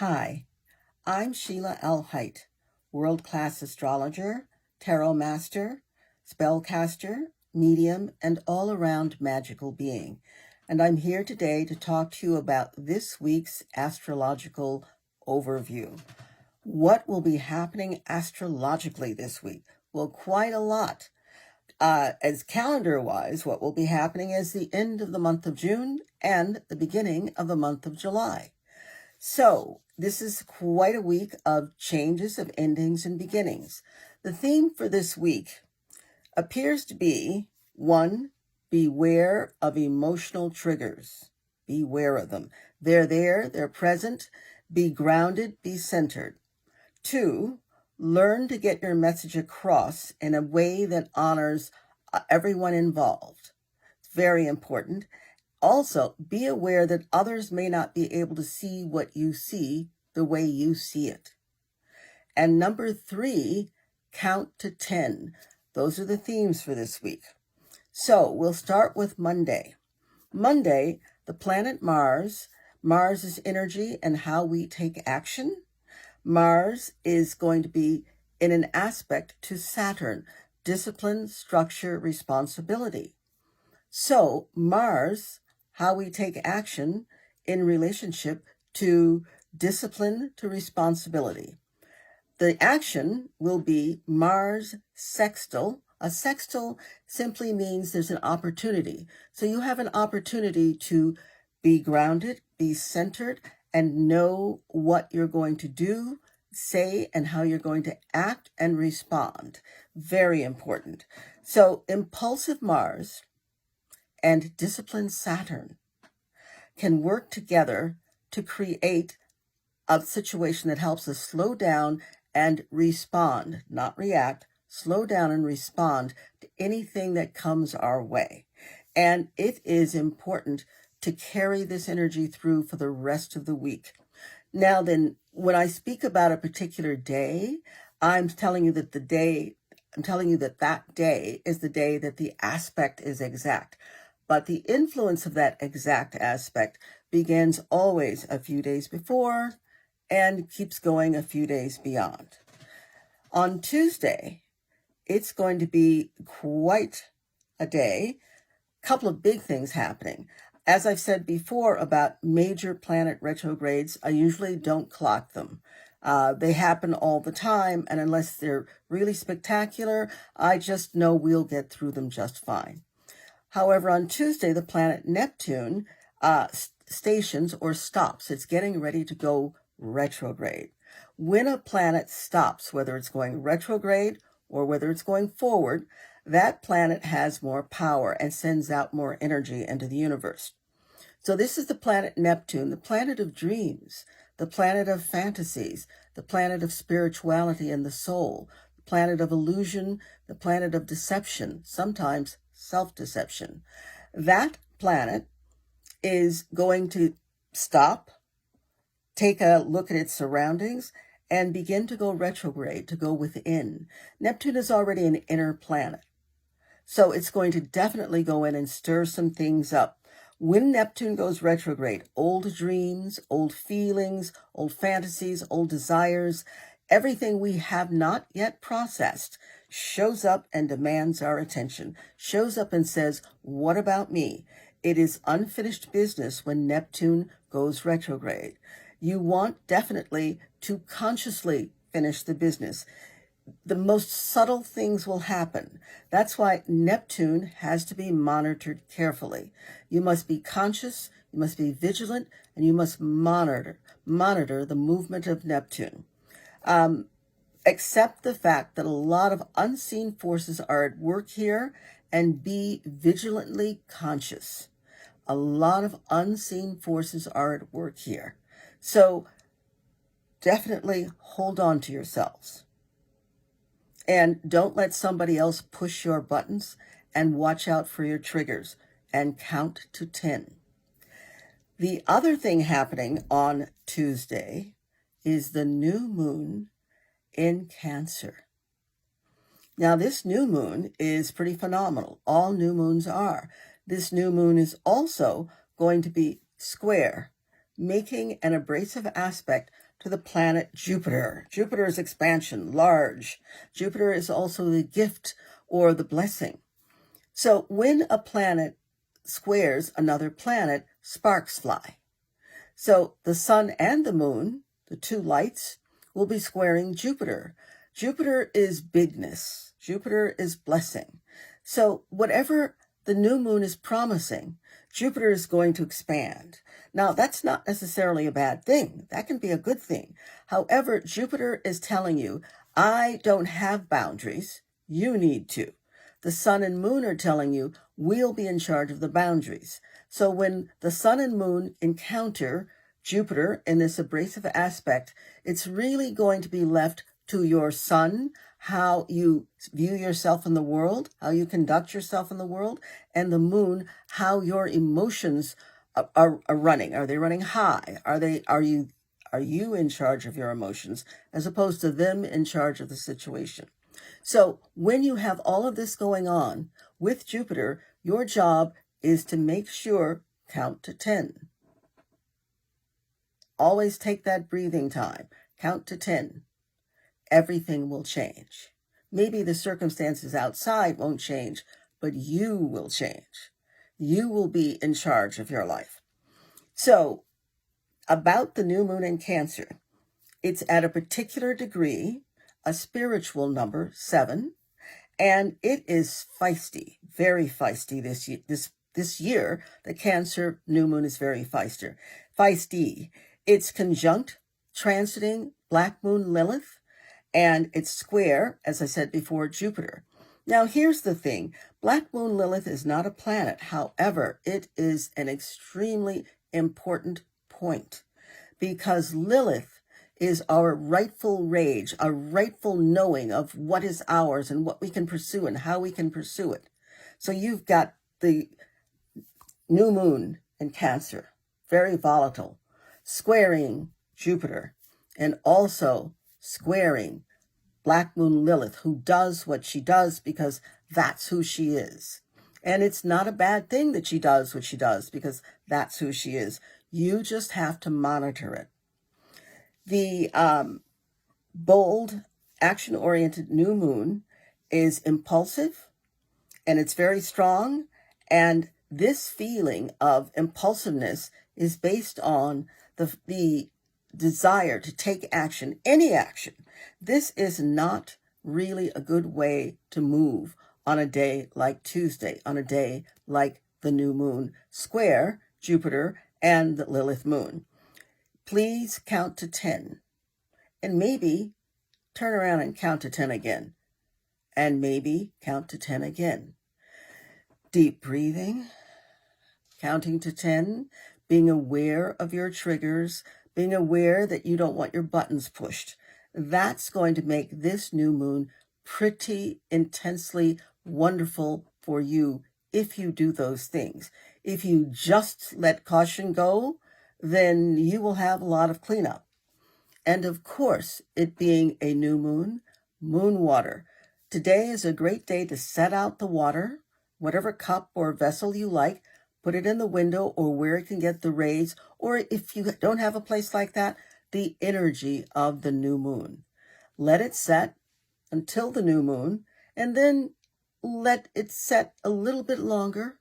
Hi, I'm Sheilaa Hite, world-class astrologer, tarot master, spellcaster, medium, and all-around magical being. And I'm here today to talk to you about this week's astrological overview. What will be happening astrologically this week? Well, quite a lot. As calendar-wise, what will be happening is the end of the month of June and the beginning of the month of July. So this is quite a week of changes, of endings and beginnings. The theme for this week appears to be 1, beware of emotional triggers. Beware of them. They're there, they're present. Be grounded, be centered. 2, learn to get your message across in a way that honors everyone involved. It's very important. Also, be aware that others may not be able to see what you see the way you see it. And number 3, count to 10. Those are the themes for this week. So we'll start with Monday. Monday, the planet Mars. Mars is energy and how we take action. Mars is going to be in an aspect to Saturn, discipline, structure, responsibility. So Mars, how we take action in relationship to discipline, to responsibility. The action will be Mars sextile. A sextile simply means there's an opportunity. So you have an opportunity to be grounded, be centered, and know what you're going to do, say, and how you're going to act and respond. Very important. So impulsive Mars and disciplined Saturn can work together to create a situation that helps us slow down and respond, not react, slow down and respond to anything that comes our way. And it is important to carry this energy through for the rest of the week. Now then, when I speak about a particular day, I'm telling you that that day is the day that the aspect is exact. But the influence of that exact aspect begins always a few days before and keeps going a few days beyond. On Tuesday, it's going to be quite a day. A couple of big things happening. As I've said before about major planet retrogrades, I usually don't clock them. They happen all the time, and unless they're really spectacular, I just know we'll get through them just fine. However, on Tuesday, the planet Neptune stations or stops. It's getting ready to go retrograde. When a planet stops, whether it's going retrograde or whether it's going forward, that planet has more power and sends out more energy into the universe. So this is the planet Neptune, the planet of dreams, the planet of fantasies, the planet of spirituality and the soul, the planet of illusion, the planet of deception, sometimes self-deception. That planet is going to stop, take a look at its surroundings, and begin to go retrograde, to go within. Neptune is already an inner planet. So it's going to definitely go in and stir some things up. When Neptune goes retrograde, old dreams, old feelings, old fantasies, old desires, everything we have not yet processed shows up and demands our attention, shows up and says, what about me? It is unfinished business when Neptune goes retrograde. You want definitely to consciously finish the business. The most subtle things will happen. That's why Neptune has to be monitored carefully. You must be conscious, you must be vigilant, and you must monitor the movement of Neptune. Accept the fact that a lot of unseen forces are at work here, and be vigilantly conscious. A lot of unseen forces are at work here. So definitely hold on to yourselves. And don't let somebody else push your buttons, and watch out for your triggers and count to 10. The other thing happening on Tuesday is the new moon in Cancer. Now, this new moon is pretty phenomenal. All new moons are. This new moon is also going to be square, making an abrasive aspect to the planet Jupiter. Jupiter is expansion, large. Jupiter is also the gift or the blessing. So when a planet squares another planet, sparks fly. So the sun and the moon, the two lights, will be squaring Jupiter. Jupiter is bigness. Jupiter is blessing. So whatever the new moon is promising, Jupiter is going to expand. Now, that's not necessarily a bad thing. That can be a good thing. However, Jupiter is telling you, I don't have boundaries. You need to. The sun and moon are telling you, we'll be in charge of the boundaries. So when the sun and moon encounter Jupiter in this abrasive aspect, it's really going to be left to your sun, how you view yourself in the world, how you conduct yourself in the world, and the moon, how your emotions are running. Are they running high? Are you in charge of your emotions as opposed to them in charge of the situation? So when you have all of this going on with Jupiter, your job is to make sure, count to 10. Always take that breathing time. Count to 10. Everything will change. Maybe the circumstances outside won't change, but you will change. You will be in charge of your life. So, about the new moon in Cancer, it's at a particular degree, a spiritual number, 7, and it is feisty, very feisty this year. The Cancer new moon is very feisty. It's conjunct, transiting Black Moon Lilith, and it's square, as I said before, Jupiter. Now, here's the thing. Black Moon Lilith is not a planet. However, it is an extremely important point because Lilith is our rightful rage, our rightful knowing of what is ours and what we can pursue and how we can pursue it. So you've got the new moon in Cancer, very volatile, squaring Jupiter, and also squaring Black Moon Lilith, who does what she does because that's who she is. And it's not a bad thing that she does what she does because that's who she is. You just have to monitor it. The bold, action-oriented new moon is impulsive, and it's very strong. And this feeling of impulsiveness is based on the desire to take action, any action. This is not really a good way to move on a day like Tuesday, on a day like the new moon square Jupiter and the Lilith moon. Please count to 10 and maybe turn around and count to 10 again and maybe count to 10 again. Deep breathing, counting to 10, being aware of your triggers, being aware that you don't want your buttons pushed. That's going to make this new moon pretty intensely wonderful for you if you do those things. If you just let caution go, then you will have a lot of cleanup. And of course, it being a new moon, moon water. Today is a great day to set out the water, whatever cup or vessel you like, put it in the window or where it can get the rays, or if you don't have a place like that, the energy of the new moon. Let it set until the new moon, and then let it set a little bit longer,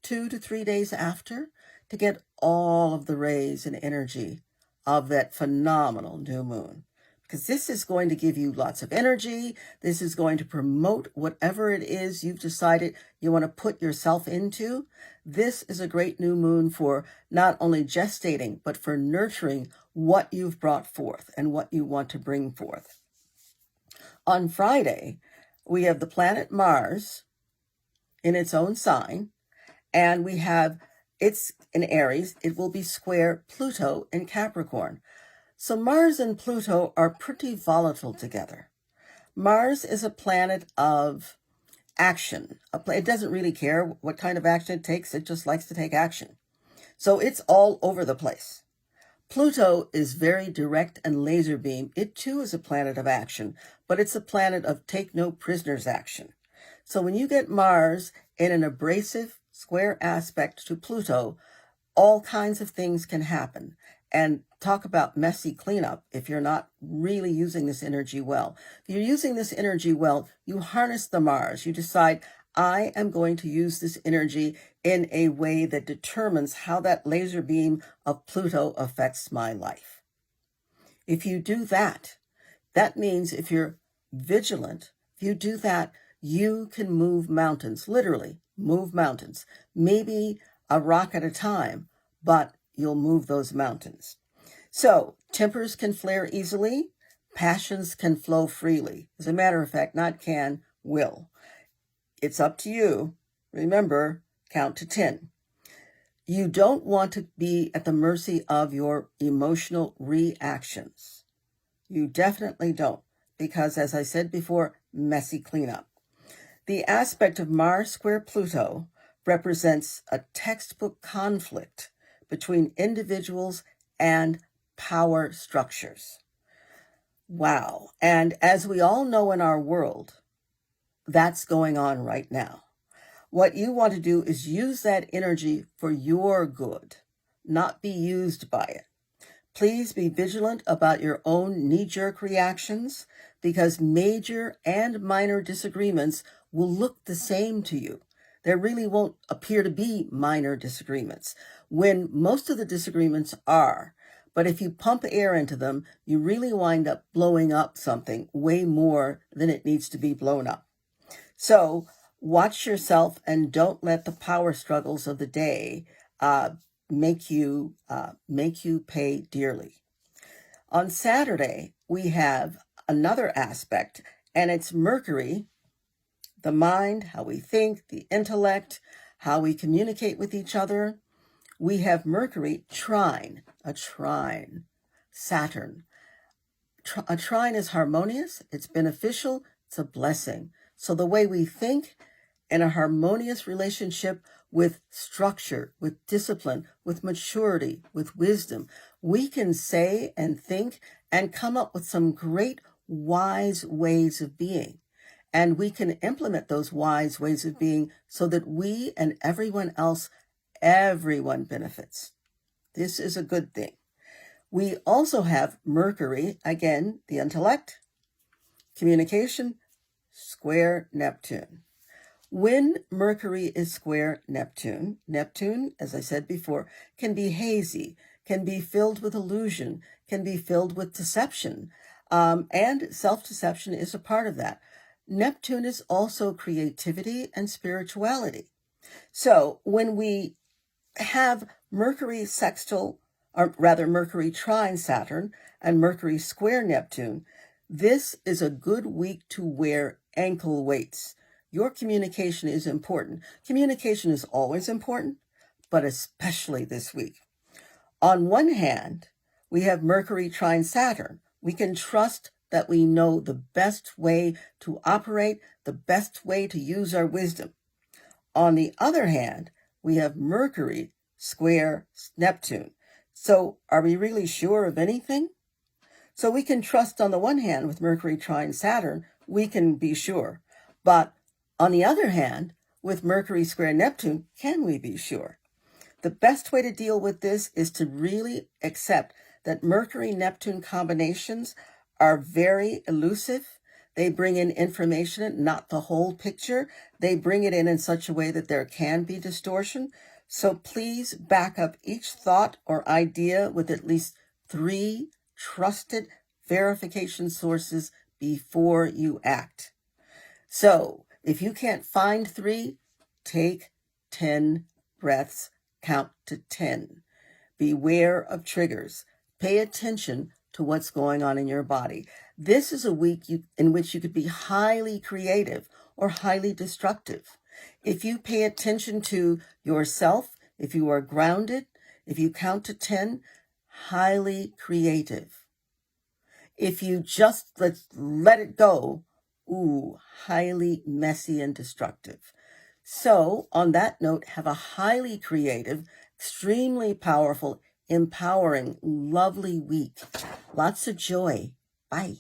2 to 3 days after, to get all of the rays and energy of that phenomenal new moon. Because this is going to give you lots of energy. This is going to promote whatever it is you've decided you want to put yourself into. This is a great new moon for not only gestating, but for nurturing what you've brought forth and what you want to bring forth. On Friday, we have the planet Mars in its own sign, and we have it's in Aries. It will be square Pluto in Capricorn. So Mars and Pluto are pretty volatile together. Mars is a planet of action. It doesn't really care what kind of action it takes. It just likes to take action. So it's all over the place. Pluto is very direct and laser beam. It too is a planet of action, but it's a planet of take no prisoners action. So when you get Mars in an abrasive square aspect to Pluto, all kinds of things can happen. And talk about messy cleanup if you're not really using this energy well. If you're using this energy well, you harness the Mars. You decide, I am going to use this energy in a way that determines how that laser beam of Pluto affects my life. If you do that, that means if you're vigilant, if you do that, you can move mountains, literally move mountains, maybe a rock at a time, but you'll move those mountains. So tempers can flare easily, passions can flow freely. As a matter of fact, not can, will. It's up to you. Remember, count to 10. You don't want to be at the mercy of your emotional reactions. You definitely don't, because as I said before, messy cleanup. The aspect of Mars square Pluto represents a textbook conflict between individuals and power structures. Wow. And as we all know in our world, that's going on right now. What you want to do is use that energy for your good, not be used by it. Please be vigilant about your own knee-jerk reactions, because major and minor disagreements will look the same to you. There really won't appear to be minor disagreements, when most of the disagreements are. But if you pump air into them, you really wind up blowing up something way more than it needs to be blown up. So watch yourself and don't let the power struggles of the day make you pay dearly. On Saturday, we have another aspect, and it's Mercury, the mind, how we think, the intellect, how we communicate with each other. We have Mercury trine, a trine, Saturn. A trine is harmonious, it's beneficial, it's a blessing. So the way we think in a harmonious relationship with structure, with discipline, with maturity, with wisdom, we can say and think and come up with some great wise ways of being. And we can implement those wise ways of being so that we and everyone else, everyone benefits. This is a good thing. We also have Mercury, again, the intellect, communication, square Neptune. When Mercury is square Neptune, Neptune, as I said before, can be hazy, can be filled with illusion, can be filled with deception, and self-deception is a part of that. Neptune is also creativity and spirituality. So when we have Mercury sextile, or rather Mercury trine Saturn and Mercury square Neptune, this is a good week to wear ankle weights. Your communication is important. Communication is always important, but especially this week. On one hand, we have Mercury trine Saturn. We can trust that we know the best way to operate, the best way to use our wisdom. On the other hand, we have Mercury square Neptune. So are we really sure of anything? So we can trust on the one hand with Mercury trine Saturn, we can be sure. But on the other hand, with Mercury square Neptune, can we be sure? The best way to deal with this is to really accept that Mercury-Neptune combinations are very elusive. They bring in information, not the whole picture. They bring it in such a way that there can be distortion. So please back up each thought or idea with at least 3 trusted verification sources before you act. So if you can't find 3, take 10 breaths, count to 10. Beware of triggers. Pay attention to what's going on in your body. This is a week in which you could be highly creative or highly destructive. If you pay attention to yourself, if you are grounded, if you count to 10, highly creative. If you just let it go, highly messy and destructive. So on that note, have a highly creative, extremely powerful, empowering, lovely week. Lots of joy. Bye.